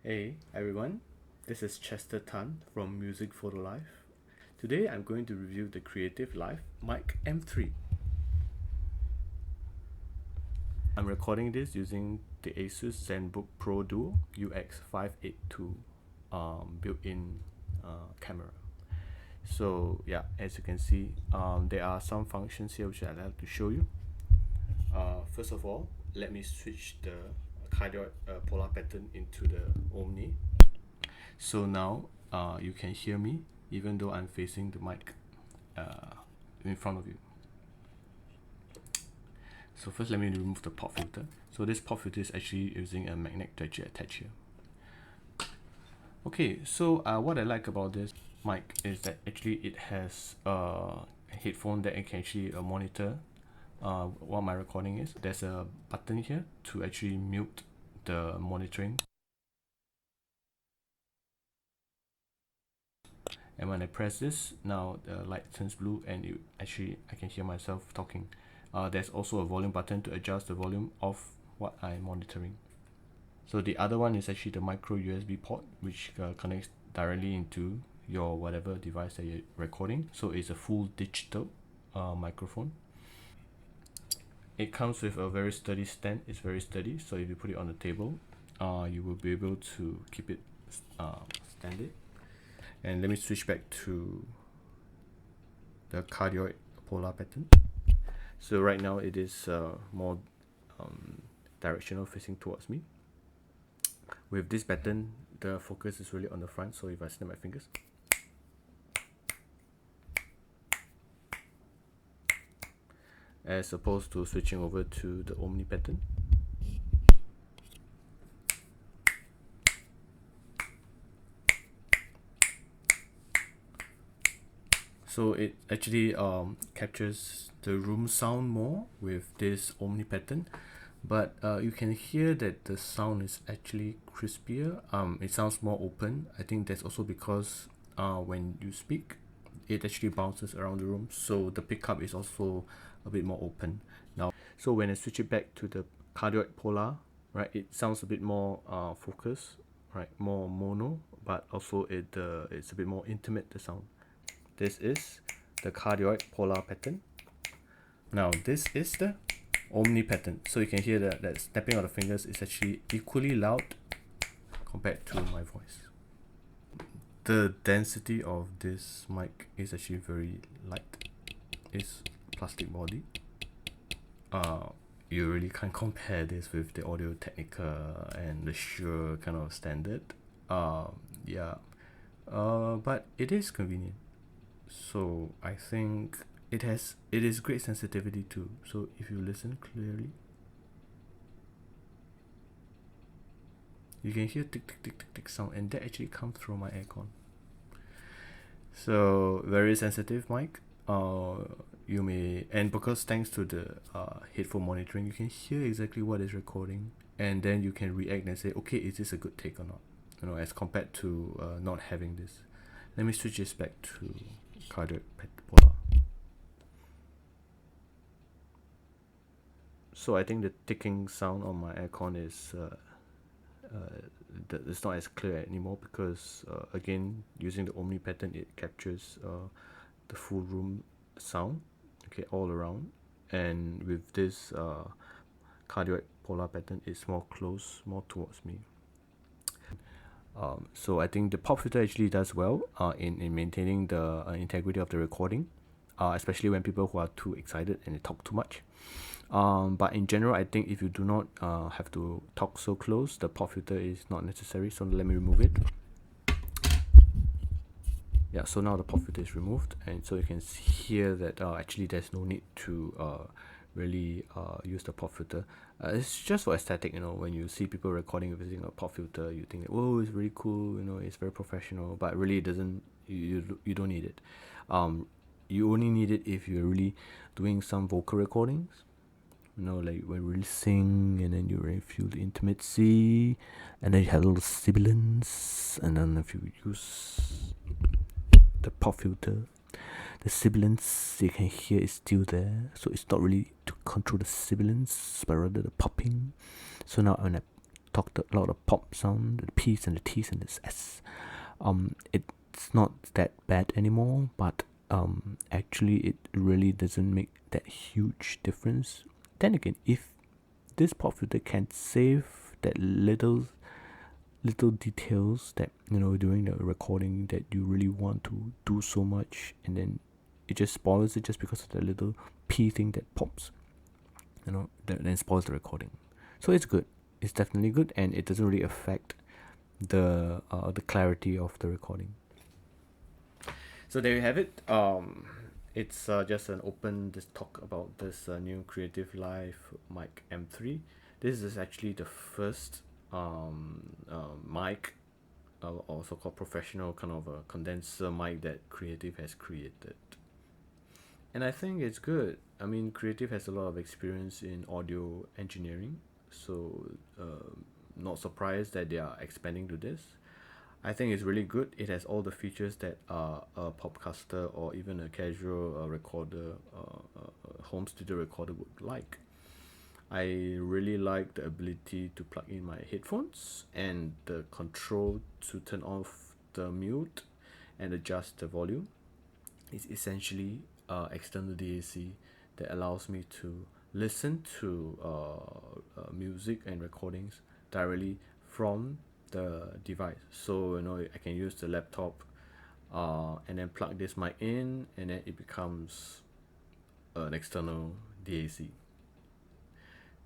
Hey everyone, this is Chester Tan from Music for the Life. Today I'm going to review the Creative Life Mic M3. I'm recording this using the Asus ZenBook Pro Duo UX582 built-in camera. So yeah, as you can see, there are some functions here which I'd like to show you. First of all, let me switch the cardioid polar pattern into the omni. So now you can hear me even though I'm facing the mic in front of you. So first let me remove the pop filter. So this pop filter is actually using a magnet to actually attach here. Okay, so what I like about this mic is that actually it has a headphone that it can actually monitor what my recording is. There's a button here to actually mute the monitoring. And when I press this, now the light turns blue and I can hear myself talking. There's also a volume button to adjust the volume of what I'm monitoring. So the other one is actually the micro USB port, which connects directly into your whatever device that you're recording. So it's a full digital microphone. It comes with a very sturdy stand. It's very sturdy, so if you put it on the table, you will be able to keep it standing. And let me switch back to the cardioid polar pattern. So right now it is more directional, facing towards me. With this pattern, the focus is really on the front, so if I snap my fingers, as opposed to switching over to the omni pattern. So it actually captures the room sound more with this omni pattern, but you can hear that the sound is actually crispier. It sounds more open. I think that's also because when you speak, it actually bounces around the room, so the pickup is also a bit more open. Now, so when I switch it back to the cardioid polar, right, it sounds a bit more focused, right, more mono, but also it's a bit more intimate, the sound. This is the cardioid polar pattern. Now this is the omni pattern. So you can hear that snapping of the fingers is actually equally loud compared to my voice. The density of this mic is actually very light. It's plastic body. You really can't compare this with the Audio Technica and the Shure kind of standard. Yeah, but it is convenient. So I think it is great sensitivity too. So if you listen clearly, you can hear tick tick tick tick tick sound, and that actually comes from my aircon. So very sensitive mic. You may, and because thanks to the headphone monitoring, you can hear exactly what is recording, and then you can react and say, okay, is this a good take or not? You know, as compared to not having this. Let me switch this back to cardioid polar. So I think the ticking sound on my aircon is it's not as clear anymore because again, using the omni pattern, it captures the full room sound, okay, all around. And with this cardioid polar pattern, it's more close, more towards me. So I think the pop filter actually does well in maintaining the integrity of the recording, especially when people who are too excited and they talk too much. But in general, I think if you do not have to talk so close, the pop filter is not necessary. So let me remove it. Yeah, so now the pop filter is removed, and so you can hear that actually there's no need to really use the pop filter. It's just for aesthetic, you know. When you see people recording using a pop filter, you think, oh, it's really cool, you know, it's very professional, but really it doesn't. You don't need it. You only need it if you're really doing some vocal recordings, you know, like when you really sing and then you really feel the intimacy, and then you have a little sibilance, and then if you use the pop filter, the sibilance you can hear is still there, so it's not really to control the sibilance but rather the popping. So now when I talked a lot of pop sound, the P's and the T's and the S. It's not that bad anymore, but actually it really doesn't make that huge difference. Then again, if this pop filter can save that little details that during the recording that you really want to do so much, and then it just spoils it just because of the little P thing that pops, that then spoils the recording. So it's good. It's definitely good, and it doesn't really affect the clarity of the recording. So there you have it. It's just an open this talk about this new Creative Live mic M3. This is actually the first mic, also called professional kind of a condenser mic that Creative has created. And I think it's good. I mean, Creative has a lot of experience in audio engineering, so not surprised that they are expanding to this. I think it's really good. It has all the features that a podcaster or even a casual recorder, home studio recorder would like. I really like the ability to plug in my headphones and the control to turn off the mute and adjust the volume. It's essentially external DAC that allows me to listen to music and recordings directly from the device. So I can use the laptop and then plug this mic in, and then it becomes an external DAC.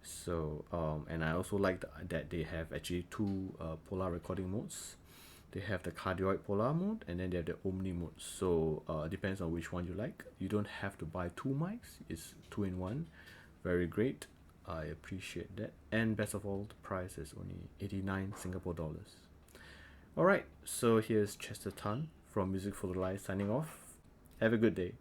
So and I also like that they have actually two polar recording modes. They have the cardioid polar mode, and then they have the omni mode. So depends on which one you like. You don't have to buy two mics. It's 2-in-1. Very great. I appreciate that. And best of all, the price is only 89 Singapore dollars. Alright, so here's Chester Tan from Music for the Life signing off. Have a good day.